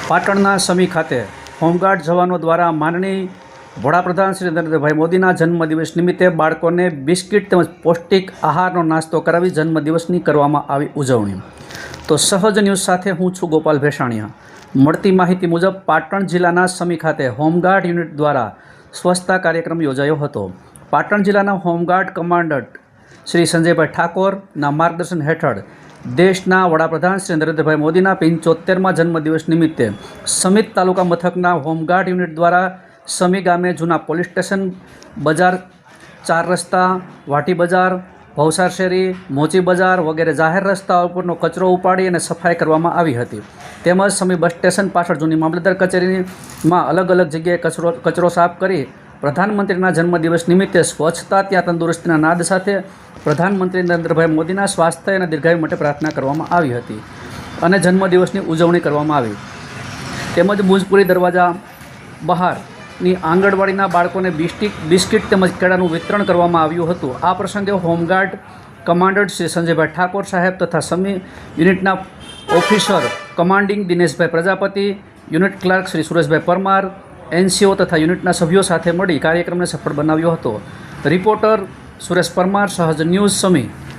પાટણના સમી ખાતે હોમગાર્ડ જવાનો દ્વારા માનનીય વડાપ્રધાન શ્રી નરેન્દ્રભાઈ મોદીના જન્મદિવસ નિમિત્તે બાળકોને બિસ્કિટ તેમજ પૌષ્ટિક આહારનો નાસ્તો કરાવી જન્મદિવસની કરવામાં આવી ઉજવણી। તો સહજ ન્યૂઝ સાથે હું છું ગોપાલ ભેસાણીયા। મળતી માહિતી મુજબ પાટણ જિલ્લાના સમી ખાતે હોમગાર્ડ યુનિટ દ્વારા સ્વચ્છતા કાર્યક્રમ યોજાયો હતો। પાટણ જિલ્લાના હોમગાર્ડ કમાન્ડન્ટ શ્રી સંજયભાઈ ઠાકોરના માર્ગદર્શન હેઠળ દેશના વડાપ્રધાન શ્રી નરેન્દ્રભાઈ મોદીના 75મા જન્મદિવસ નિમિત્તે સમિત તાલુકા મથકના હોમગાર્ડ યુનિટ દ્વારા સમી ગામે જૂના પોલીસ સ્ટેશન, બજાર, 4 રસ્તા, વાટી બજાર, ભવસાર શેરી, મોચી બજાર વગેરે જાહેર રસ્તાઓ પરનો કચરો ઉપાડી અને સફાઈ કરવામાં આવી હતી। તેમજ સમી બસ સ્ટેશન પાછળ જૂની મામલતદાર કચેરીમાં અલગ અલગ જગ્યાએ કચરો સાફ કરી પ્રધાનમંત્રીના જન્મદિવસ નિમિત્તે સ્વચ્છતા ત્યાં તંદુરસ્તીના નાદ સાથે પ્રધાનમંત્રી નરેન્દ્રભાઈ મોદીના સ્વાસ્થ્ય અને દીર્ઘાયુ માટે પ્રાર્થના કરવામાં આવી હતી અને જન્મદિવસની ઉજવણી કરવામાં આવી। તેમજ ભુજપુરી દરવાજા બહારની આંગણવાડીના બાળકોને બિસ્કિટ તેમજ કેળાનું વિતરણ કરવામાં આવ્યું હતું। આ પ્રસંગે હોમગાર્ડ કમાન્ડન્ટ શ્રી સંજયભાઈ ઠાકોર સાહેબ તથા સમી યુનિટના officer commanding Dineshbhai Prajapati, unit clerk Shri Sureshbhai Parmar, એનસીઓ તથા યુનિટના સભ્યો સાથે મળી કાર્યક્રમને સફળ બનાવ્યો હતો। રિપોર્ટર સુરેશ પરમાર, સહજ ન્યૂઝ, સમી।